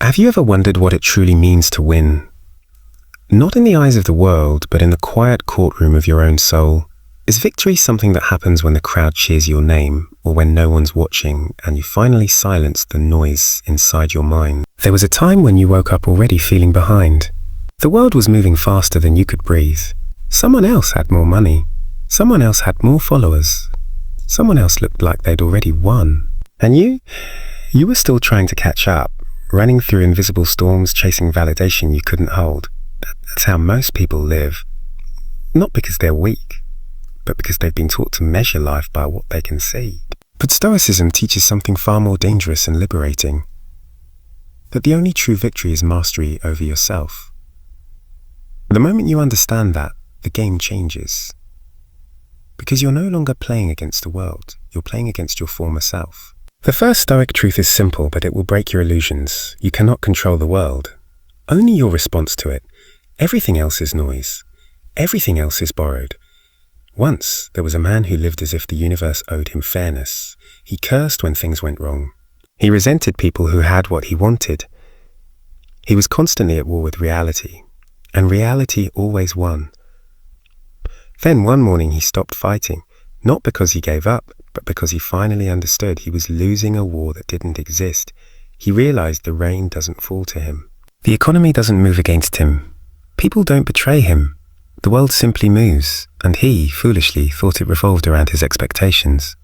Have you ever wondered what it truly means to win? Not in the eyes of the world, but in the quiet courtroom of your own soul. Is victory something that happens when the crowd cheers your name, or when no one's watching and you finally silence the noise inside your mind? There was a time when you woke up already feeling behind. The world was moving faster than you could breathe. Someone else had more money. Someone else had more followers. Someone else looked like they'd already won. And you were still trying to catch up, running through invisible storms, chasing validation you couldn't hold. That's how most people live. Not because they're weak, but because they've been taught to measure life by what they can see. But Stoicism teaches something far more dangerous and liberating. That the only true victory is mastery over yourself. The moment you understand that, the game changes. Because you're no longer playing against the world, you're playing against your former self. The first Stoic truth is simple, but it will break your illusions. You cannot control the world. Only your response to it. Everything else is noise. Everything else is borrowed. Once, there was a man who lived as if the universe owed him fairness. He cursed when things went wrong. He resented people who had what he wanted. He was constantly at war with reality, and reality always won. Then one morning he stopped fighting, not because he gave up, but because he finally understood he was losing a war that didn't exist. He realized the rain doesn't fall to him. The economy doesn't move against him. People don't betray him. The world simply moves, and he, foolishly, thought it revolved around his expectations.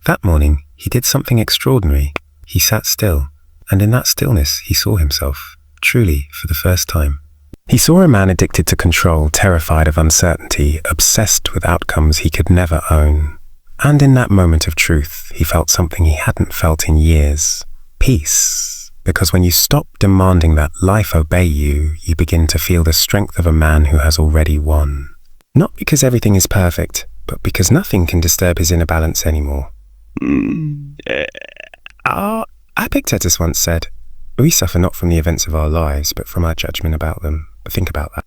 That morning, he did something extraordinary. He sat still, and in that stillness he saw himself, truly, for the first time. He saw a man addicted to control, terrified of uncertainty, obsessed with outcomes he could never own. And in that moment of truth, he felt something he hadn't felt in years. Peace. Because when you stop demanding that life obey you, you begin to feel the strength of a man who has already won. Not because everything is perfect, but because nothing can disturb his inner balance anymore. Epictetus once said, "We suffer not from the events of our lives, but from our judgment about them." Think about that.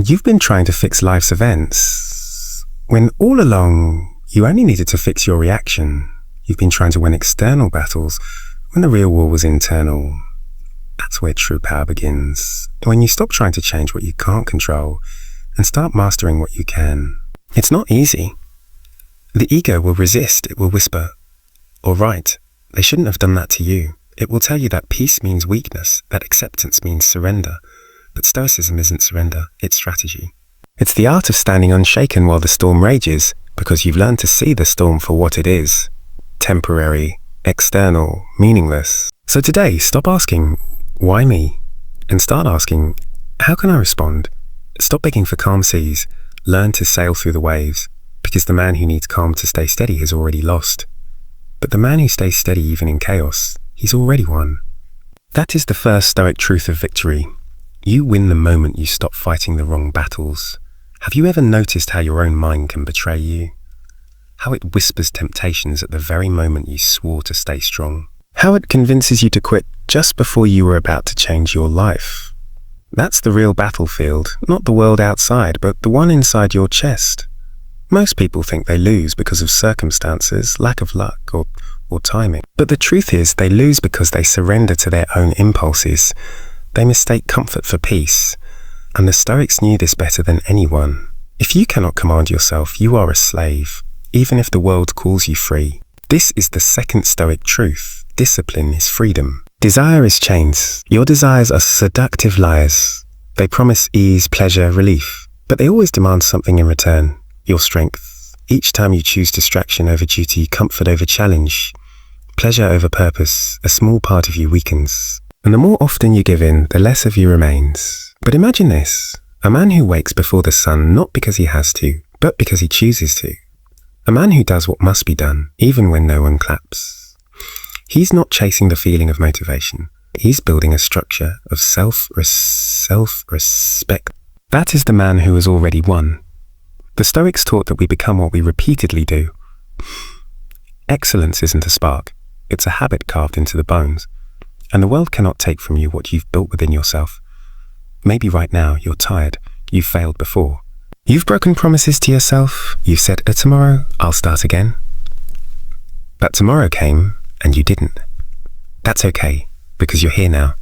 You've been trying to fix life's events, when all along you only needed to fix your reaction. You've been trying to win external battles, when the real war was internal. That's where true power begins. When you stop trying to change what you can't control, and start mastering what you can. It's not easy. The ego will resist. It will whisper, "All right, they shouldn't have done that to you." It will tell you that peace means weakness, that acceptance means surrender. But Stoicism isn't surrender, it's strategy. It's the art of standing unshaken while the storm rages, because you've learned to see the storm for what it is. Temporary, external, meaningless. So today, stop asking, "Why me?" and start asking, "How can I respond?" Stop begging for calm seas. Learn to sail through the waves, because the man who needs calm to stay steady has already lost. But the man who stays steady even in chaos, he's already won. That is the first Stoic truth of victory. You win the moment you stop fighting the wrong battles. Have you ever noticed how your own mind can betray you? How it whispers temptations at the very moment you swore to stay strong? How it convinces you to quit just before you were about to change your life? That's the real battlefield, not the world outside, but the one inside your chest. Most people think they lose because of circumstances, lack of luck, or timing. But the truth is, they lose because they surrender to their own impulses. They mistake comfort for peace. And the Stoics knew this better than anyone. If you cannot command yourself, you are a slave, even if the world calls you free. This is the second Stoic truth. Discipline is freedom. Desire is chains. Your desires are seductive liars. They promise ease, pleasure, relief, but they always demand something in return. Your strength. Each time you choose distraction over duty, comfort over challenge, pleasure over purpose, a small part of you weakens. And the more often you give in, the less of you remains. But imagine this, a man who wakes before the sun not because he has to, but because he chooses to. A man who does what must be done, even when no one claps. He's not chasing the feeling of motivation. He's building a structure of self-respect. That is the man who has already won. The Stoics taught that we become what we repeatedly do. Excellence isn't a spark, it's a habit carved into the bones. And the world cannot take from you what you've built within yourself. Maybe right now you're tired, you've failed before. You've broken promises to yourself, you've said, tomorrow I'll start again. But tomorrow came and you didn't. That's okay. because you're here now.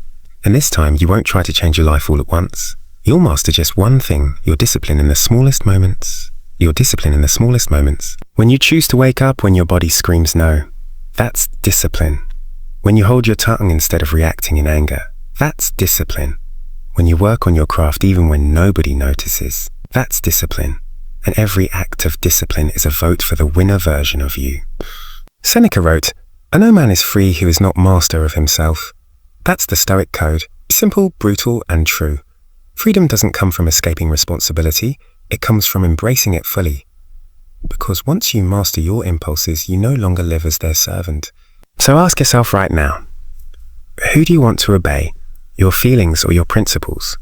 And this time, you won't try to change your life all at once. You'll master just one thing, your discipline in the smallest moments. Your discipline in the smallest moments. When you choose to wake up when your body screams no, that's discipline. When you hold your tongue instead of reacting in anger, that's discipline. When you work on your craft even when nobody notices, that's discipline. And every act of discipline is a vote for the winner version of you. Seneca wrote, "No man is free who is not master of himself." That's the Stoic code. Simple, brutal, and true. Freedom doesn't come from escaping responsibility. It comes from embracing it fully. Because once you master your impulses, you no longer live as their servant. So ask yourself right now, who do you want to obey, your feelings or your principles?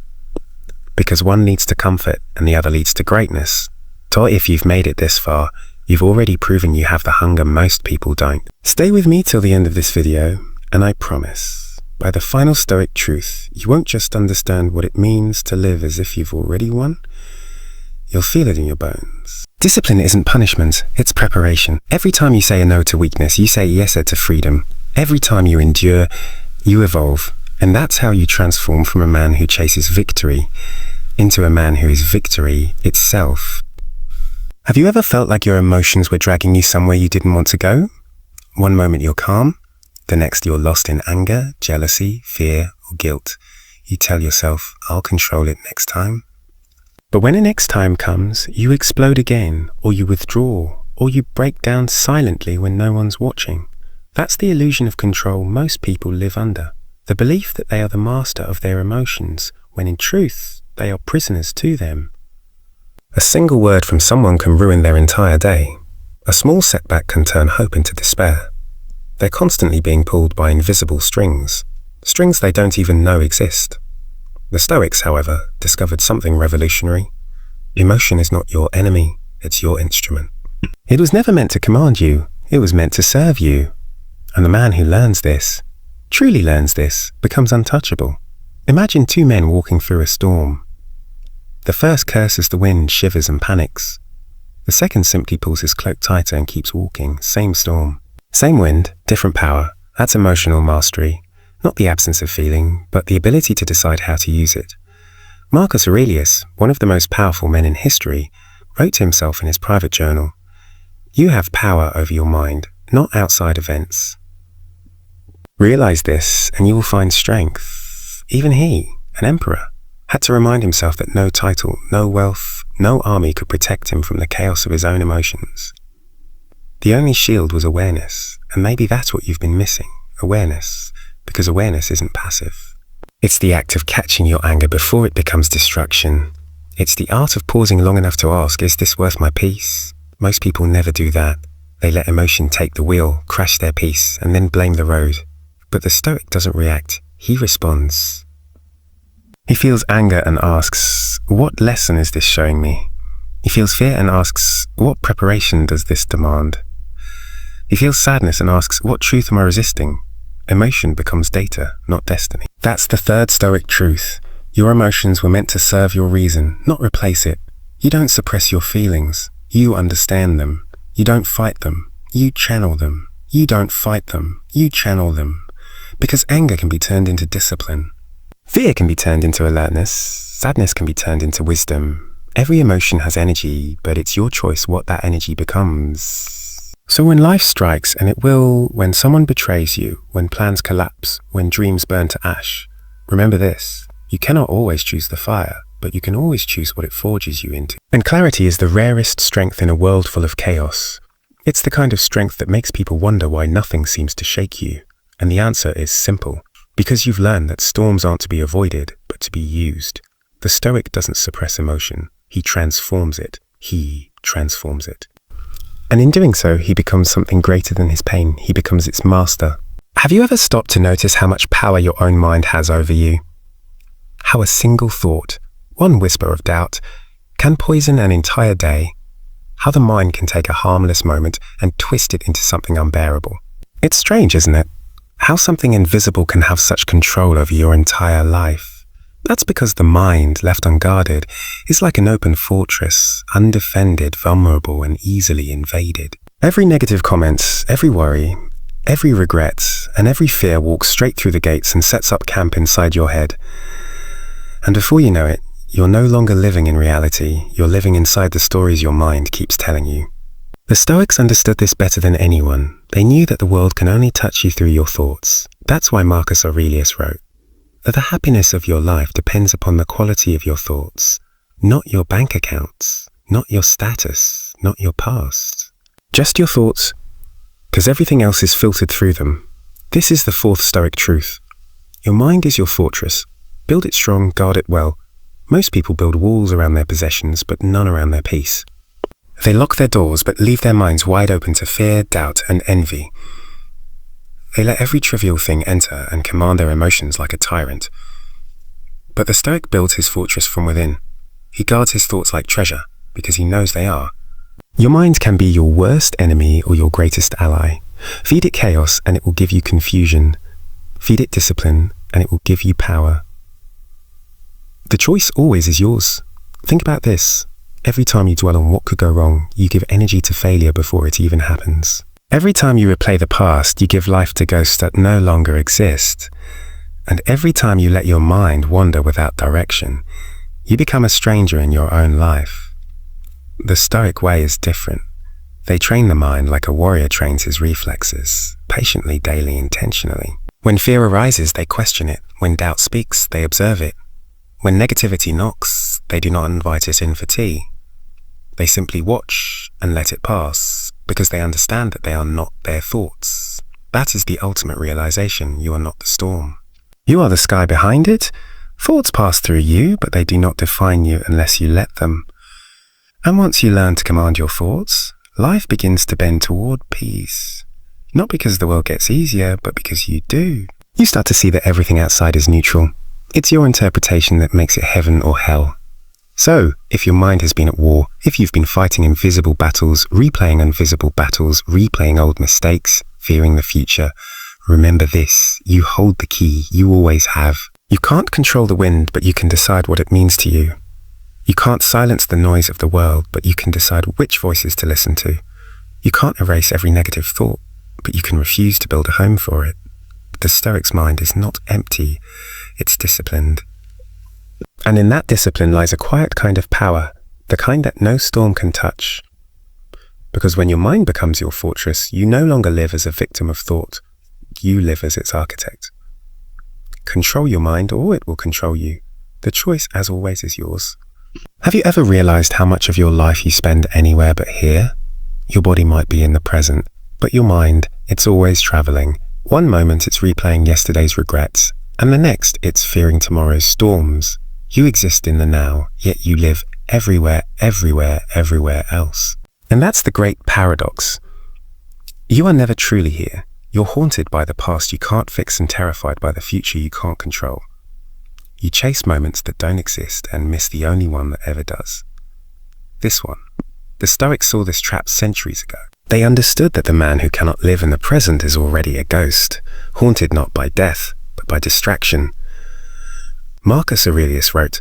Because one leads to comfort and the other leads to greatness. So if you've made it this far, you've already proven you have the hunger most people don't. Stay with me till the end of this video, and I promise, by the final Stoic truth, you won't just understand what it means to live as if you've already won. You'll feel it in your bones. Discipline isn't punishment, it's preparation. Every time you say a no to weakness, you say yes to freedom. Every time you endure, you evolve. And that's how you transform from a man who chases victory into a man who is victory itself. Have you ever felt like your emotions were dragging you somewhere you didn't want to go? One moment you're calm, the next you're lost in anger, jealousy, fear, or guilt. You tell yourself, I'll control it next time. But when the next time comes, you explode again, or you withdraw, or you break down silently when no one's watching. That's the illusion of control most people live under. The belief that they are the master of their emotions, when in truth, they are prisoners to them. A single word from someone can ruin their entire day. A small setback can turn hope into despair. They're constantly being pulled by invisible strings they don't even know exist. The Stoics, however, discovered something revolutionary. Emotion is not your enemy, it's your instrument. It was never meant to command you, it was meant to serve you. And the man who learns this, truly learns this, becomes untouchable. Imagine two men walking through a storm. The first curses the wind, shivers and panics. The second simply pulls his cloak tighter and keeps walking. Same storm. Same wind, different power. That's emotional mastery. Not the absence of feeling, but the ability to decide how to use it. Marcus Aurelius, one of the most powerful men in history, wrote to himself in his private journal, "You have power over your mind, not outside events." Realize this and you will find strength. Even he, an emperor, had to remind himself that no title, no wealth, no army could protect him from the chaos of his own emotions. The only shield was awareness, and maybe that's what you've been missing, awareness, because awareness isn't passive. It's the act of catching your anger before it becomes destruction. It's the art of pausing long enough to ask, is this worth my peace? Most people never do that. They let emotion take the wheel, crash their peace, and then blame the road. But the Stoic doesn't react, he responds. He feels anger and asks, what lesson is this showing me? He feels fear and asks, what preparation does this demand? He feels sadness and asks, what truth am I resisting? Emotion becomes data, not destiny. That's the third Stoic truth. Your emotions were meant to serve your reason, not replace it. You don't suppress your feelings. You understand them. You don't fight them. You channel them. You don't fight them. You channel them. Because anger can be turned into discipline. Fear can be turned into alertness. Sadness can be turned into wisdom. Every emotion has energy, but it's your choice what that energy becomes. So when life strikes, and it will, when someone betrays you, when plans collapse, when dreams burn to ash, remember this, you cannot always choose the fire, but you can always choose what it forges you into. And clarity is the rarest strength in a world full of chaos. It's the kind of strength that makes people wonder why nothing seems to shake you. And the answer is simple. Because you've learned that storms aren't to be avoided, but to be used. The Stoic doesn't suppress emotion. He transforms it. He transforms it. And in doing so, he becomes something greater than his pain. He becomes its master. Have you ever stopped to notice how much power your own mind has over you? How a single thought, one whisper of doubt, can poison an entire day. How the mind can take a harmless moment and twist it into something unbearable. It's strange, isn't it? How something invisible can have such control over your entire life. That's because the mind, left unguarded, is like an open fortress, undefended, vulnerable, and easily invaded. Every negative comment, every worry, Every regret and every fear walks straight through the gates and sets up camp inside your head. And before you know it, you're no longer living in reality, you're living inside the stories your mind keeps telling you. The Stoics understood this better than anyone. They knew that the world can only touch you through your thoughts. That's why Marcus Aurelius wrote that the happiness of your life depends upon the quality of your thoughts, not your bank accounts, not your status, not your past. Just your thoughts, because everything else is filtered through them. This is the fourth Stoic truth. Your mind is your fortress. Build it strong, guard it well. Most people build walls around their possessions, but none around their peace. They lock their doors, but leave their minds wide open to fear, doubt, and envy. They let every trivial thing enter and command their emotions like a tyrant. But the Stoic builds his fortress from within. He guards his thoughts like treasure, because he knows they are. Your mind can be your worst enemy or your greatest ally. Feed it chaos and it will give you confusion. Feed it discipline and it will give you power. The choice always is yours. Think about this. Every time you dwell on what could go wrong, you give energy to failure before it even happens. Every time you replay the past, you give life to ghosts that no longer exist. And every time you let your mind wander without direction, you become a stranger in your own life. The Stoic way is different. They train the mind like a warrior trains his reflexes, patiently, daily, intentionally. When fear arises, they question it. When doubt speaks, they observe it. When negativity knocks, they do not invite it in for tea. They simply watch and let it pass, because they understand that they are not their thoughts. That is the ultimate realization. You are not the storm. You are the sky behind it. Thoughts pass through you, but they do not define you unless you let them. And once you learn to command your thoughts, life begins to bend toward peace. Not because the world gets easier, but because you do. You start to see that everything outside is neutral. It's your interpretation that makes it heaven or hell. So, if your mind has been at war, if you've been fighting invisible battles, replaying invisible battles, replaying old mistakes, fearing the future, remember this: you hold the key, you always have. You can't control the wind, but you can decide what it means to you. You can't silence the noise of the world, but you can decide which voices to listen to. You can't erase every negative thought, but you can refuse to build a home for it. The Stoic's mind is not empty, it's disciplined. And in that discipline lies a quiet kind of power, the kind that no storm can touch. Because when your mind becomes your fortress, you no longer live as a victim of thought. You live as its architect. Control your mind or it will control you. The choice, as always, is yours. Have you ever realized how much of your life you spend anywhere but here? Your body might be in the present, but your mind, it's always traveling. One moment it's replaying yesterday's regrets, and the next it's fearing tomorrow's storms. You exist in the now, yet you live everywhere, everywhere, everywhere else. And that's the great paradox. You are never truly here. You're haunted by the past you can't fix and terrified by the future you can't control. You chase moments that don't exist and miss the only one that ever does. This one. The Stoics saw this trap centuries ago. They understood that the man who cannot live in the present is already a ghost, haunted not by death, but by distraction. Marcus Aurelius wrote,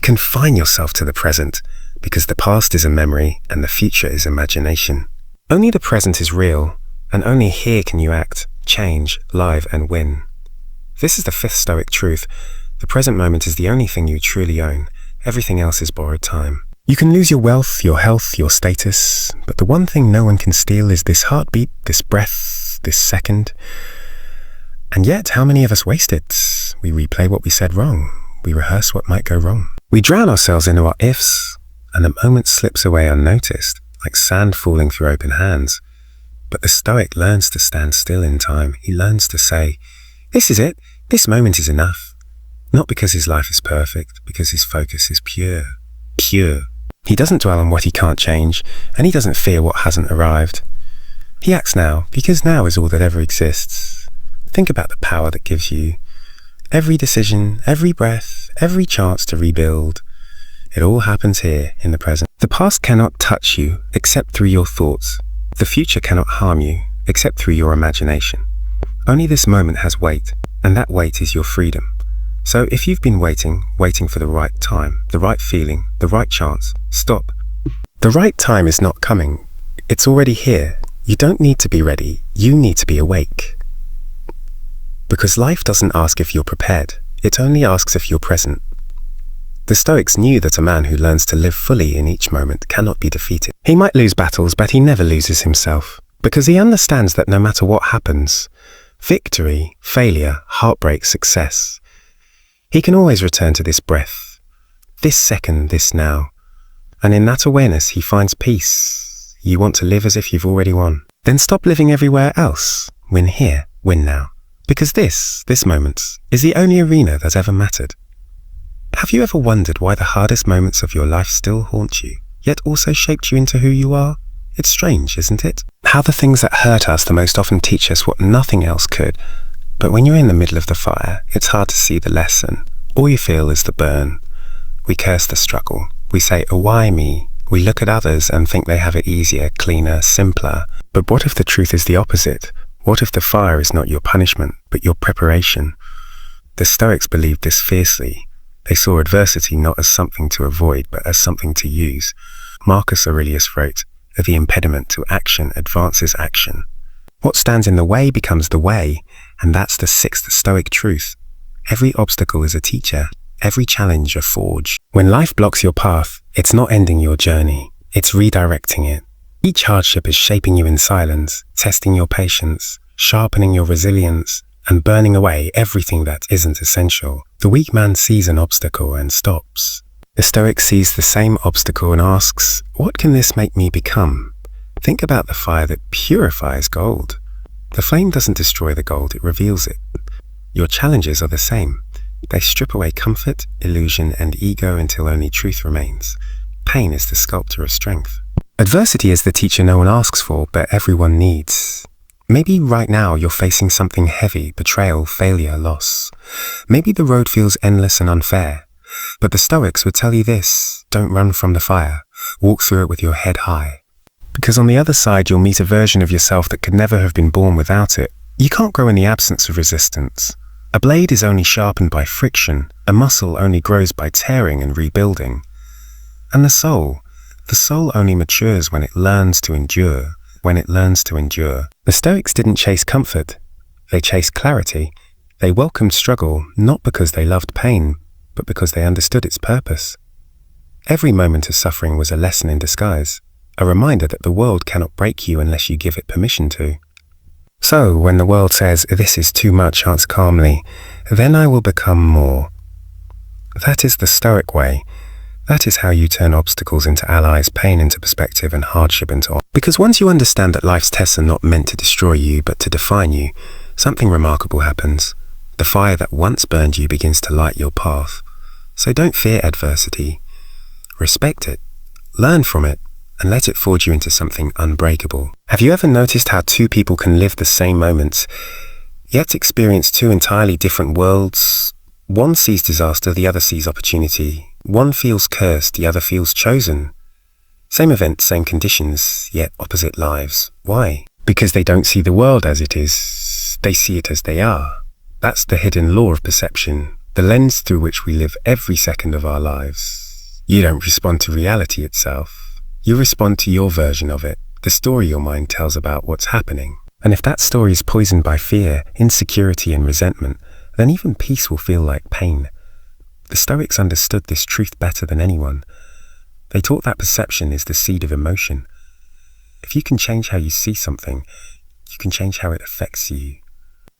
"Confine yourself to the present, because the past is a memory and the future is imagination. Only the present is real, and only here can you act, change, live, and win." This is the fifth Stoic truth. The present moment is the only thing you truly own. Everything else is borrowed time. You can lose your wealth, your health, your status, but the one thing no one can steal is this heartbeat, this breath, this second. And yet, how many of us waste it? We replay what we said wrong. We rehearse what might go wrong. We drown ourselves into our ifs, and the moment slips away unnoticed, like sand falling through open hands. But the Stoic learns to stand still in time. He learns to say, "This is it. This moment is enough." Not because his life is perfect, because his focus is pure. Pure. He doesn't dwell on what he can't change, and he doesn't fear what hasn't arrived. He acts now, because now is all that ever exists. Think about the power that gives you. Every decision, every breath, every chance to rebuild. It all happens here, in the present. The past cannot touch you, except through your thoughts. The future cannot harm you, except through your imagination. Only this moment has weight, and that weight is your freedom. So if you've been waiting for the right time, the right feeling, the right chance, stop. The right time is not coming. It's already here. You don't need to be ready, you need to be awake. Because life doesn't ask if you're prepared, it only asks if you're present. The Stoics knew that a man who learns to live fully in each moment cannot be defeated. He might lose battles, but he never loses himself, because he understands that no matter what happens, victory, failure, heartbreak, success, he can always return to this breath, this second, this now. And in that awareness, he finds peace. You want to live as if you've already won. Then stop living everywhere else. Win here, win now. Because this moment, is the only arena that ever mattered. Have you ever wondered why the hardest moments of your life still haunt you, yet also shaped you into who you are? It's strange, isn't it? How the things that hurt us the most often teach us what nothing else could. But when you're in the middle of the fire, it's hard to see the lesson. All you feel is the burn. We curse the struggle. We say, oh, why me? We look at others and think they have it easier, cleaner, simpler. But what if the truth is the opposite? What if the fire is not your punishment, but your preparation? The Stoics believed this fiercely. They saw adversity not as something to avoid, but as something to use. Marcus Aurelius wrote, the impediment to action advances action. What stands in the way becomes the way, and that's the sixth Stoic truth. Every obstacle is a teacher, every challenge a forge. When life blocks your path, it's not ending your journey, it's redirecting it. Each hardship is shaping you in silence, testing your patience, sharpening your resilience, and burning away everything that isn't essential. The weak man sees an obstacle and stops. The Stoic sees the same obstacle and asks, what can this make me become? Think about the fire that purifies gold. The flame doesn't destroy the gold, it reveals it. Your challenges are the same. They strip away comfort, illusion, and ego until only truth remains. Pain is the sculptor of strength. Adversity is the teacher no one asks for, but everyone needs. Maybe right now you're facing something heavy, betrayal, failure, loss. Maybe the road feels endless and unfair. But the Stoics would tell you this, don't run from the fire, walk through it with your head high. Because on the other side you'll meet a version of yourself that could never have been born without it. You can't grow in the absence of resistance. A blade is only sharpened by friction, a muscle only grows by tearing and rebuilding. And the soul only matures when it learns to endure, The Stoics didn't chase comfort, they chased clarity. They welcomed struggle not because they loved pain, but because they understood its purpose. Every moment of suffering was a lesson in disguise, a reminder that the world cannot break you unless you give it permission to. So, when the world says, this is too much, answer calmly, then I will become more. That is the Stoic way. That is how you turn obstacles into allies, pain into perspective, and hardship into honor. Because once you understand that life's tests are not meant to destroy you, but to define you, something remarkable happens. The fire that once burned you begins to light your path. So don't fear adversity. Respect it, learn from it, and let it forge you into something unbreakable. Have you ever noticed how two people can live the same moments, yet experience two entirely different worlds? One sees disaster, the other sees opportunity. One feels cursed, the other feels chosen. Same event, same conditions, yet opposite lives. Why? Because they don't see the world as it is, they see it as they are. That's the hidden law of perception, the lens through which we live every second of our lives. You don't respond to reality itself. You respond to your version of it, the story your mind tells about what's happening. And if that story is poisoned by fear, insecurity, and resentment, then even peace will feel like pain. The Stoics understood this truth better than anyone. They taught that perception is the seed of emotion. If you can change how you see something, you can change how it affects you.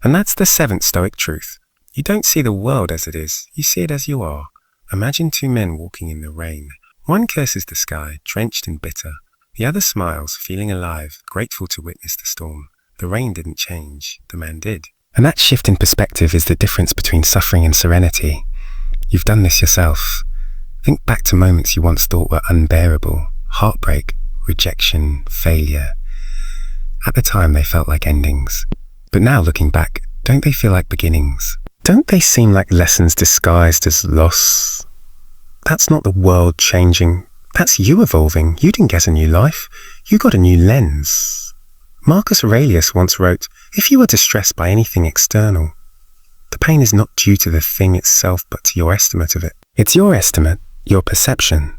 And that's the seventh Stoic truth. You don't see the world as it is, you see it as you are. Imagine two men walking in the rain. One curses the sky, drenched and bitter. The other smiles, feeling alive, grateful to witness the storm. The rain didn't change, the man did. And that shift in perspective is the difference between suffering and serenity. You've done this yourself. Think back to moments you once thought were unbearable. Heartbreak, rejection, failure. At the time they felt like endings. But now looking back, don't they feel like beginnings? Don't they seem like lessons disguised as loss? That's not the world changing. That's you evolving. You didn't get a new life. You got a new lens. Marcus Aurelius once wrote, if you are distressed by anything external, the pain is not due to the thing itself, but to your estimate of it. It's your estimate, your perception,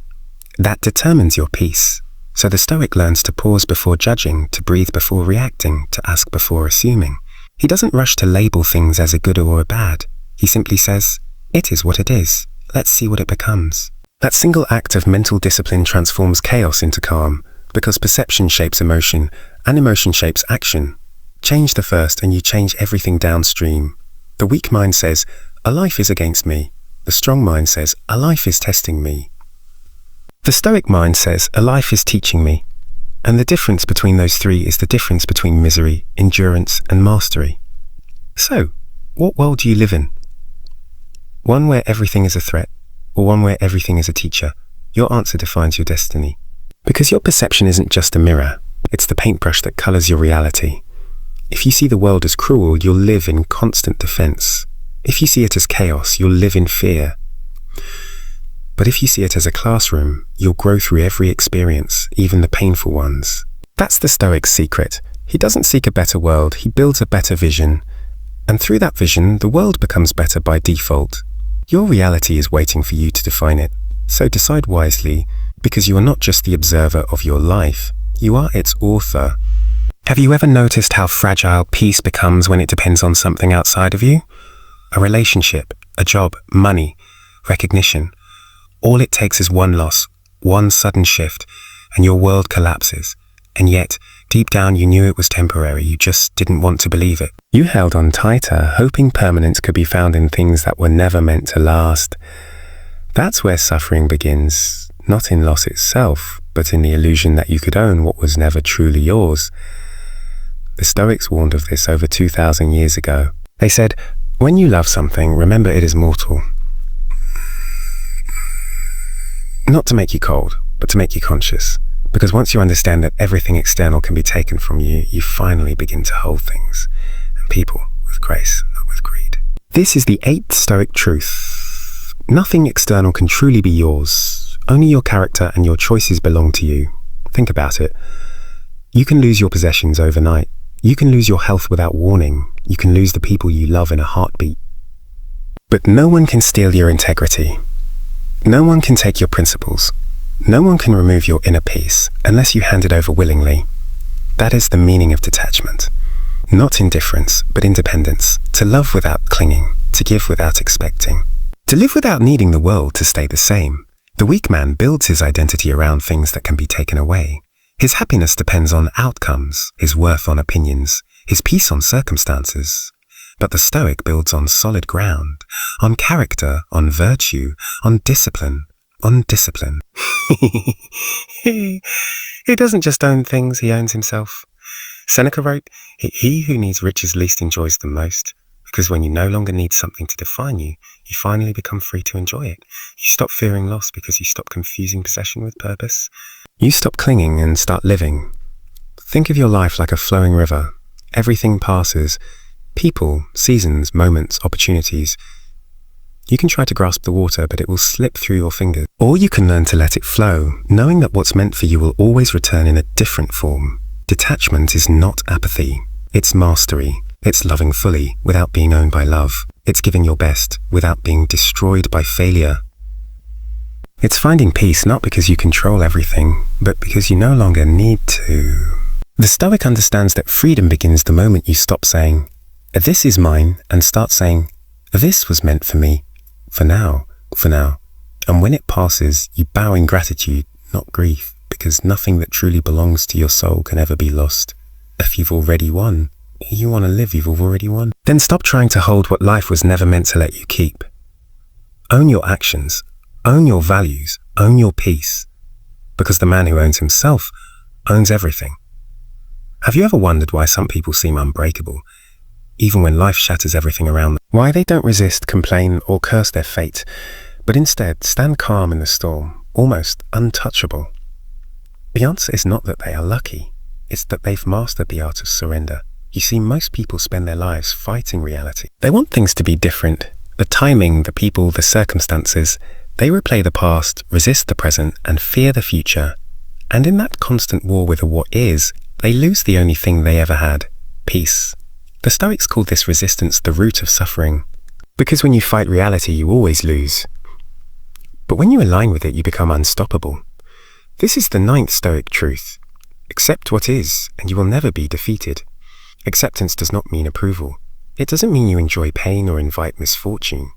that determines your peace. So the Stoic learns to pause before judging, to breathe before reacting, to ask before assuming. He doesn't rush to label things as a good or a bad. He simply says, it is what it is. Let's see what it becomes. That single act of mental discipline transforms chaos into calm, because perception shapes emotion, and emotion shapes action. Change the first and you change everything downstream. The weak mind says, a life is against me. The strong mind says, a life is testing me. The Stoic mind says, a life is teaching me. And the difference between those three is the difference between misery, endurance, and mastery. So, what world do you live in? One where everything is a threat, or one where everything is a teacher? Your answer defines your destiny. Because your perception isn't just a mirror, it's the paintbrush that colors your reality. If you see the world as cruel, you'll live in constant defense. If you see it as chaos, you'll live in fear. But if you see it as a classroom, you'll grow through every experience, even the painful ones. That's the Stoic's secret. He doesn't seek a better world, he builds a better vision. And through that vision, the world becomes better by default. Your reality is waiting for you to define it. So decide wisely, because you are not just the observer of your life, you are its author. Have you ever noticed how fragile peace becomes when it depends on something outside of you? A relationship, a job, money, recognition. All it takes is one loss, one sudden shift, and your world collapses. And yet, deep down you knew it was temporary, you just didn't want to believe it. You held on tighter, hoping permanence could be found in things that were never meant to last. That's where suffering begins, not in loss itself, but in the illusion that you could own what was never truly yours. The Stoics warned of this over 2,000 years ago. They said, when you love something, remember it is mortal. Not to make you cold, but to make you conscious. Because once you understand that everything external can be taken from you, you finally begin to hold things and people with grace, not with greed. This is the 8th Stoic truth. Nothing external can truly be yours. Only your character and your choices belong to you. Think about it. You can lose your possessions overnight. You can lose your health without warning. You can lose the people you love in a heartbeat. But no one can steal your integrity. No one can take your principles. No one can remove your inner peace unless you hand it over willingly. That is the meaning of detachment. Not indifference, but independence. To love without clinging. To give without expecting. To live without needing the world to stay the same. The weak man builds his identity around things that can be taken away. His happiness depends on outcomes, his worth on opinions, his peace on circumstances. But the Stoic builds on solid ground, on character, on virtue, on discipline. He doesn't just own things, he owns himself. Seneca wrote, he who needs riches least enjoys them most, because when you no longer need something to define you, you finally become free to enjoy it. You stop fearing loss because you stop confusing possession with purpose. You stop clinging and start living. Think of your life like a flowing river. Everything passes. People, seasons, moments, opportunities. You can try to grasp the water, but it will slip through your fingers. Or you can learn to let it flow, knowing that what's meant for you will always return in a different form. Detachment is not apathy. It's mastery. It's loving fully without being owned by love. It's giving your best without being destroyed by failure. It's finding peace not because you control everything, but because you no longer need to. The Stoic understands that freedom begins the moment you stop saying, this is mine, and start saying, this was meant for me, for now. And when it passes, you bow in gratitude, not grief, because nothing that truly belongs to your soul can ever be lost. If you've already won, you want to live, you've already won. Then stop trying to hold what life was never meant to let you keep. Own your actions, own your values, own your peace. Because the man who owns himself owns everything. Have you ever wondered why some people seem unbreakable, even when life shatters everything around them? Why they don't resist, complain, or curse their fate, but instead stand calm in the storm, almost untouchable? The answer is not that they are lucky, it's that they've mastered the art of surrender. You see, most people spend their lives fighting reality. They want things to be different. The timing, the people, the circumstances. They replay the past, resist the present, and fear the future. And in that constant war with a what is, they lose the only thing they ever had, peace. The Stoics called this resistance the root of suffering. Because when you fight reality, you always lose. But when you align with it, you become unstoppable. This is the ninth Stoic truth. Accept what is, and you will never be defeated. Acceptance does not mean approval. It doesn't mean you enjoy pain or invite misfortune.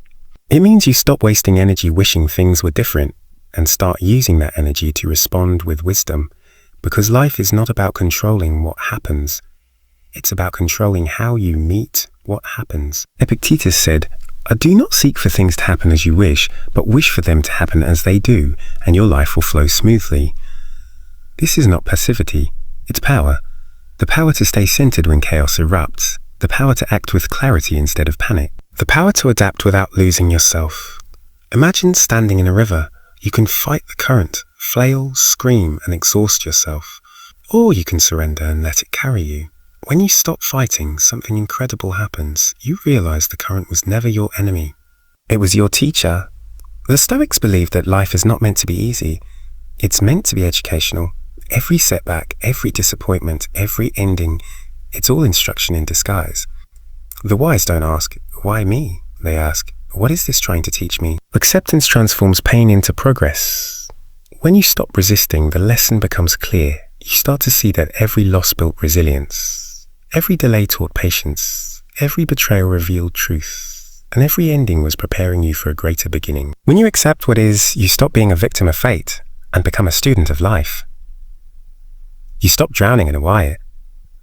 It means you stop wasting energy wishing things were different and start using that energy to respond with wisdom, because life is not about controlling what happens. It's about controlling how you meet what happens. Epictetus said, "Do not seek for things to happen as you wish, but wish for them to happen as they do, and your life will flow smoothly." This is not passivity, it's power. The power to stay centered when chaos erupts. The power to act with clarity instead of panic. The power to adapt without losing yourself. Imagine standing in a river. You can fight the current, flail, scream, and exhaust yourself. Or you can surrender and let it carry you. When you stop fighting, something incredible happens. You realize the current was never your enemy. It was your teacher. The Stoics believe that life is not meant to be easy. It's meant to be educational. Every setback, every disappointment, every ending, it's all instruction in disguise. The wise don't ask, "Why me?" They ask, "What is this trying to teach me?" Acceptance transforms pain into progress. When you stop resisting, the lesson becomes clear. You start to see that every loss built resilience, every delay taught patience, every betrayal revealed truth, and every ending was preparing you for a greater beginning. When you accept what is, you stop being a victim of fate and become a student of life. You stop drowning in a why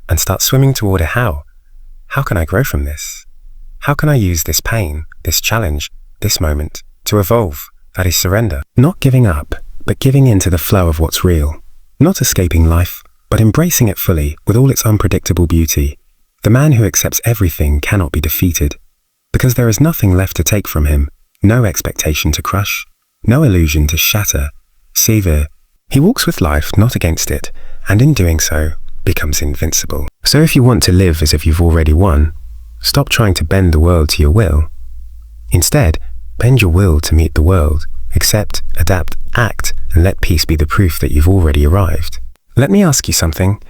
and start swimming toward a how. How can I grow from this? How can I use this pain, this challenge, this moment to evolve? That is surrender. Not giving up, but giving in to the flow of what's real. Not escaping life, but embracing it fully with all its unpredictable beauty. The man who accepts everything cannot be defeated, because there is nothing left to take from him, no expectation to crush, no illusion to shatter. Savor. He walks with life, not against it, and in doing so, becomes invincible. So if you want to live as if you've already won, stop trying to bend the world to your will. Instead, bend your will to meet the world. Accept, adapt, act, and let peace be the proof that you've already arrived. Let me ask you something.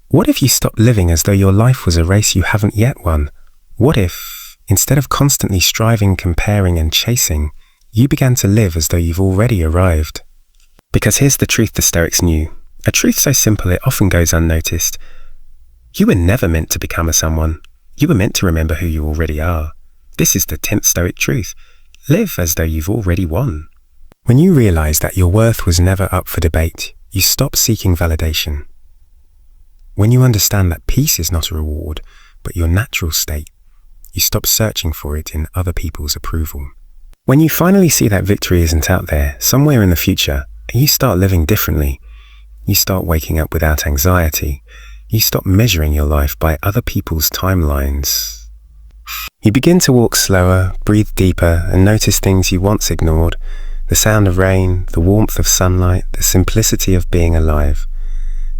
What if you stopped living as though your life was a race you haven't yet won? What if, instead of constantly striving, comparing, and chasing, you began to live as though you've already arrived? Because here's the truth the Stoics knew. A truth so simple it often goes unnoticed. You were never meant to become a someone. You were meant to remember who you already are. This is the 10th Stoic truth. Live as though you've already won. When you realize that your worth was never up for debate, you stop seeking validation. When you understand that peace is not a reward, but your natural state, you stop searching for it in other people's approval. When you finally see that victory isn't out there, somewhere in the future, you start living differently. You start waking up without anxiety. You stop measuring your life by other people's timelines. You begin to walk slower, breathe deeper, and notice things you once ignored. The sound of rain, the warmth of sunlight, the simplicity of being alive.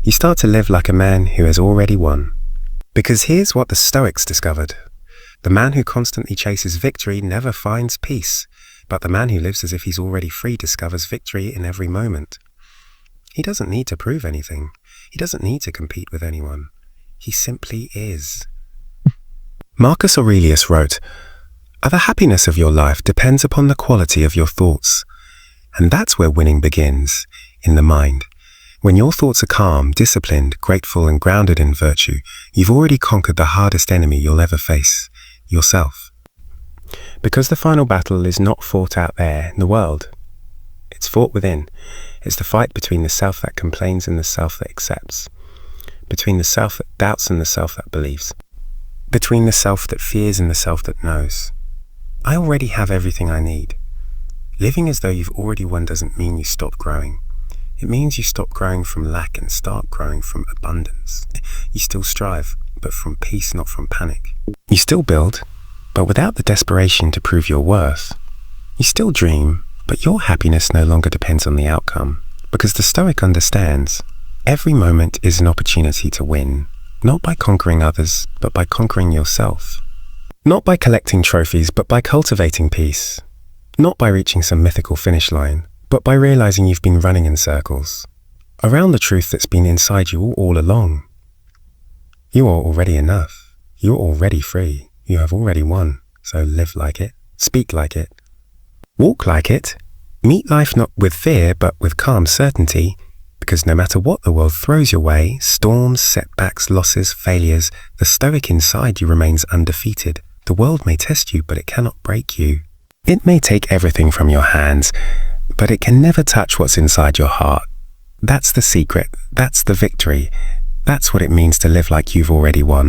You start to live like a man who has already won. Because here's what the Stoics discovered. The man who constantly chases victory never finds peace, but the man who lives as if he's already free discovers victory in every moment. He doesn't need to prove anything. He doesn't need to compete with anyone. He simply is. Marcus Aurelius wrote, "The happiness of your life depends upon the quality of your thoughts." And that's where winning begins, in the mind. When your thoughts are calm, disciplined, grateful, and grounded in virtue, you've already conquered the hardest enemy you'll ever face, yourself. Because the final battle is not fought out there in the world. It's fought within. It's the fight between the self that complains and the self that accepts. Between the self that doubts and the self that believes. Between the self that fears and the self that knows. I already have everything I need. Living as though you've already won doesn't mean you stop growing. It means you stop growing from lack and start growing from abundance. You still strive, but from peace, not from panic. You still build, but without the desperation to prove your worth. You still dream, but your happiness no longer depends on the outcome, because the Stoic understands every moment is an opportunity to win, not by conquering others, but by conquering yourself. Not by collecting trophies, but by cultivating peace. Not by reaching some mythical finish line, but by realizing you've been running in circles, around the truth that's been inside you all along. You are already enough. You're already free. You have already won. So live like it. Speak like it. Walk like it. Meet life not with fear, but with calm certainty. because no matter what the world throws your way, storms, setbacks, losses, failures, the Stoic inside you remains undefeated. The world may test you, but it cannot break you. It may take everything from your hands, but it can never touch what's inside your heart. That's the secret. That's the victory. That's what it means to live like you've already won.